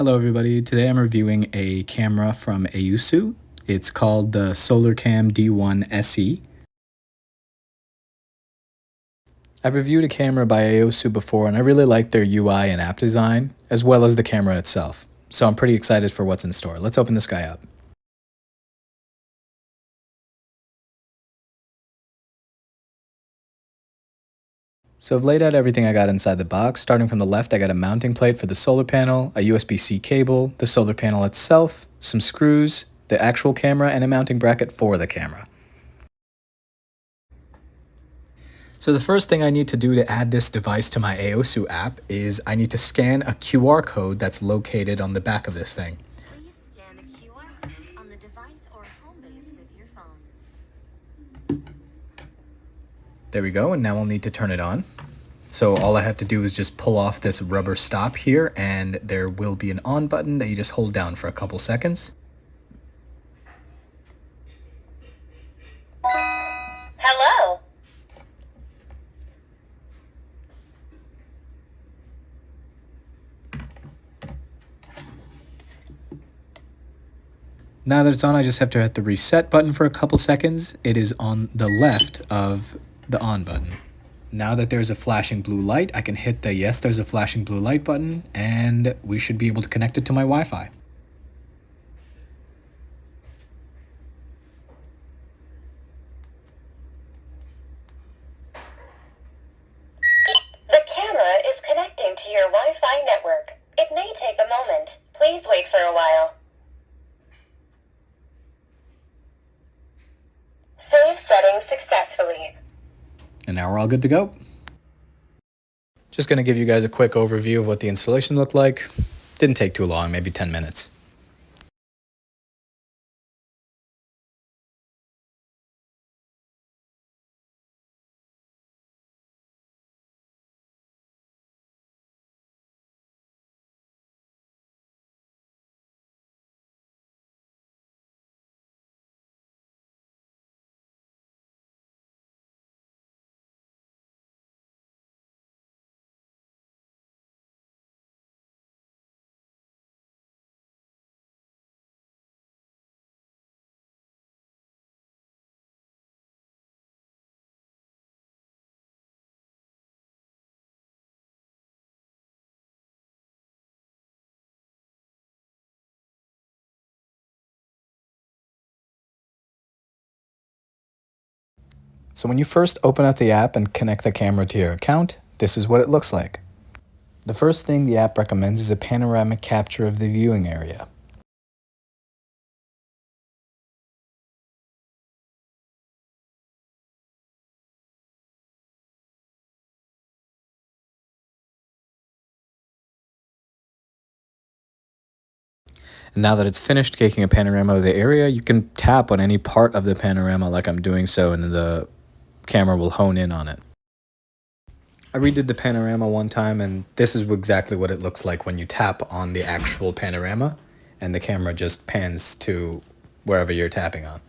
Hello everybody, today I'm reviewing a camera from AUSU. It's called the SolarCam D1 SE. I've reviewed a camera by AUSU before and I really like their UI and app design, as well as the camera itself. So I'm pretty excited for what's in store. Let's open this guy up. So I've laid out everything I got inside the box. Starting from the left, I got a mounting plate for the solar panel, a USB-C cable, the solar panel itself, some screws, the actual camera, and a mounting bracket for the camera. So the first thing I need to do to add this device to my AOSU app is I need to scan a QR code that's located on the back of this thing. Please scan the QR code on the device or home base with your phone. There we go, and now I'll need to turn it on. So all I have to do is just pull off this rubber stop here, and there will be an on button that you just hold down for a couple seconds. Hello. Now that it's on, I just have to hit the reset button for a couple seconds. It is on the left of the on button. Now that there's a flashing blue light, I can hit the yes, there's a flashing blue light button, and we should be able to connect it to my Wi-Fi. The camera is connecting to your Wi-Fi network. It may take a moment. Please wait for a while. Save settings successfully. And now we're all good to go. Just going to give you guys a quick overview of what the installation looked like. Didn't take too long, maybe 10 minutes. So when you first open up the app and connect the camera to your account, this is what it looks like. The first thing the app recommends is a panoramic capture of the viewing area. And now that it's finished taking a panorama of the area, you can tap on any part of the panorama like I'm doing so, and the camera will hone in on it. I redid the panorama one time, and this is exactly what it looks like when you tap on the actual panorama, and the camera just pans to wherever you're tapping on.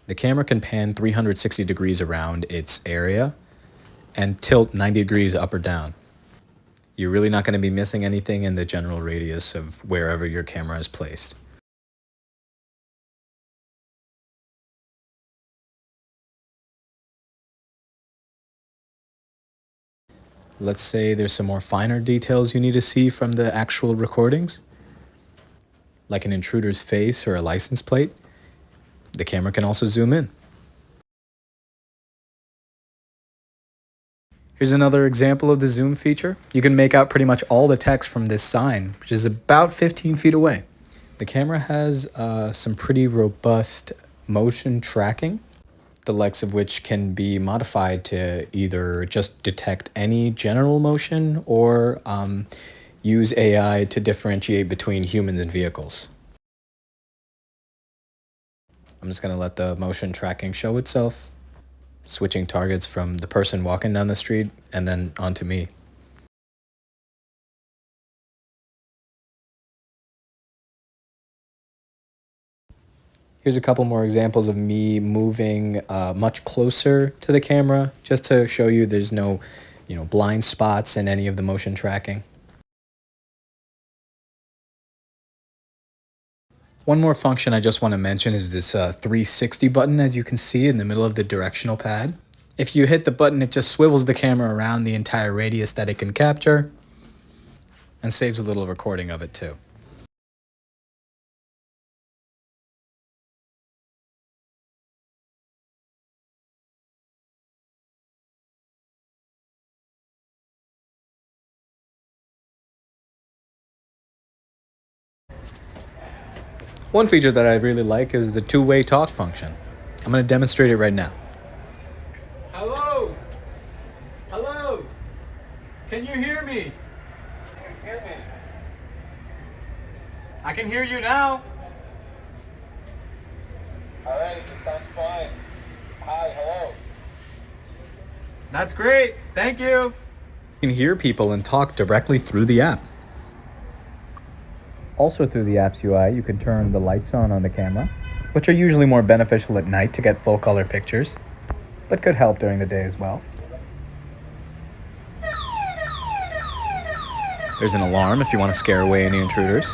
The camera can pan 360 degrees around its area and tilt 90 degrees up or down. You're really not going to be missing anything in the general radius of wherever your camera is placed. Let's say there's some more finer details you need to see from the actual recordings, like an intruder's face or a license plate. The camera can also zoom in. Here's another example of the zoom feature. You can make out pretty much all the text from this sign, which is about 15 feet away. The camera has some pretty robust motion tracking, the likes of which can be modified to either just detect any general motion or use AI to differentiate between humans and vehicles. I'm just going to let the motion tracking show itself, switching targets from the person walking down the street and then onto me. Here's a couple more examples of me moving much closer to the camera, just to show you there's no, blind spots in any of the motion tracking. One more function I just want to mention is this 360 button, as you can see in the middle of the directional pad. If you hit the button, it just swivels the camera around the entire radius that it can capture and saves a little recording of it too. One feature that I really like is the two-way talk function. I'm going to demonstrate it right now. Hello? Hello? Can you hear me? I can hear you now. Alright, it sounds fine. Hi, hello. That's great. Thank you. You can hear people and talk directly through the app. Also through the app's UI, you can turn the lights on the camera, which are usually more beneficial at night to get full color pictures, but could help during the day as well. There's an alarm if you want to scare away any intruders.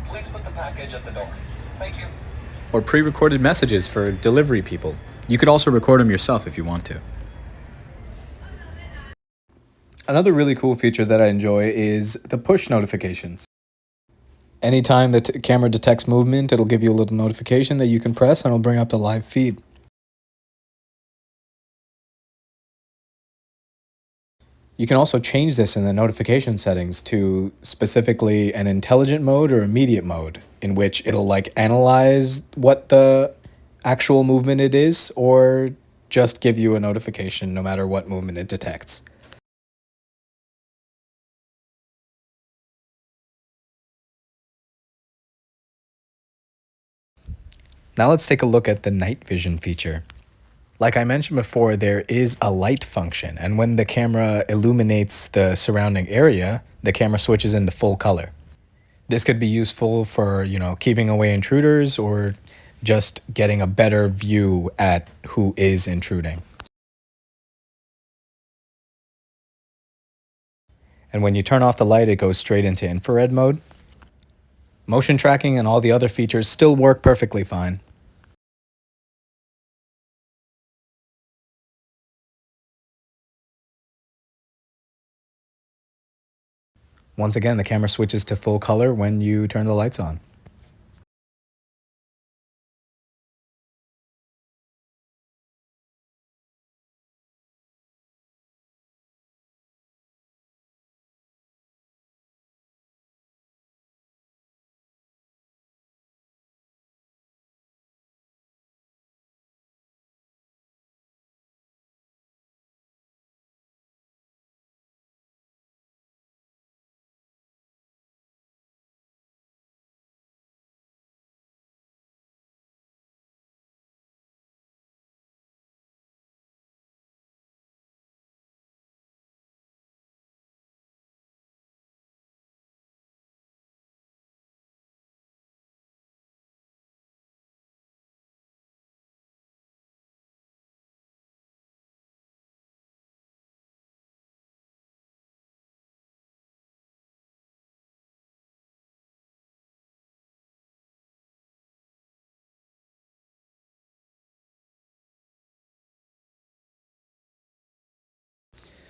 Please put the package at the door. Thank you. Or pre-recorded messages for delivery people. You could also record them yourself if you want to. Another really cool feature that I enjoy is the push notifications. Anytime the camera detects movement, it'll give you a little notification that you can press and it'll bring up the live feed. You can also change this in the notification settings to specifically an intelligent mode or immediate mode, in which it'll analyze what the actual movement it is, or just give you a notification no matter what movement it detects. Now let's take a look at the night vision feature. Like I mentioned before, there is a light function, and when the camera illuminates the surrounding area, the camera switches into full color. This could be useful for, keeping away intruders or just getting a better view at who is intruding. And when you turn off the light, it goes straight into infrared mode. Motion tracking and all the other features still work perfectly fine. Once again, the camera switches to full color when you turn the lights on.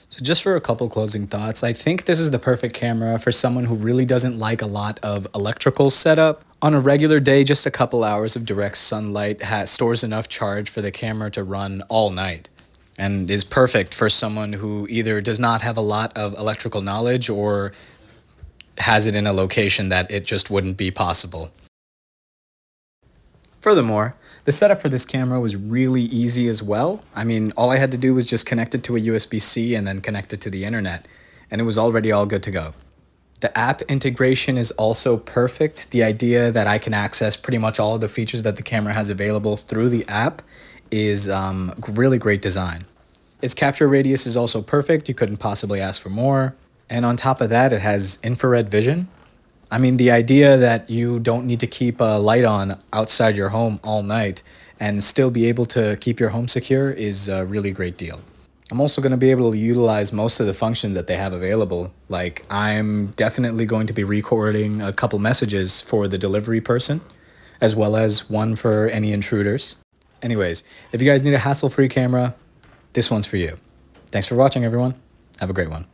So just for a couple closing thoughts, I think this is the perfect camera for someone who really doesn't like a lot of electrical setup. On a regular day, just a couple hours of direct sunlight stores enough charge for the camera to run all night, and is perfect for someone who either does not have a lot of electrical knowledge or has it in a location that it just wouldn't be possible. Furthermore, the setup for this camera was really easy as well. I mean, all I had to do was just connect it to a USB-C and then connect it to the internet, and it was already all good to go. The app integration is also perfect. The idea that I can access pretty much all of the features that the camera has available through the app is really great design. Its capture radius is also perfect. You couldn't possibly ask for more. And on top of that, it has infrared vision. I mean, the idea that you don't need to keep a light on outside your home all night and still be able to keep your home secure is a really great deal. I'm also going to be able to utilize most of the functions that they have available. Like, I'm definitely going to be recording a couple messages for the delivery person, as well as one for any intruders. Anyways, if you guys need a hassle-free camera, this one's for you. Thanks for watching, everyone. Have a great one.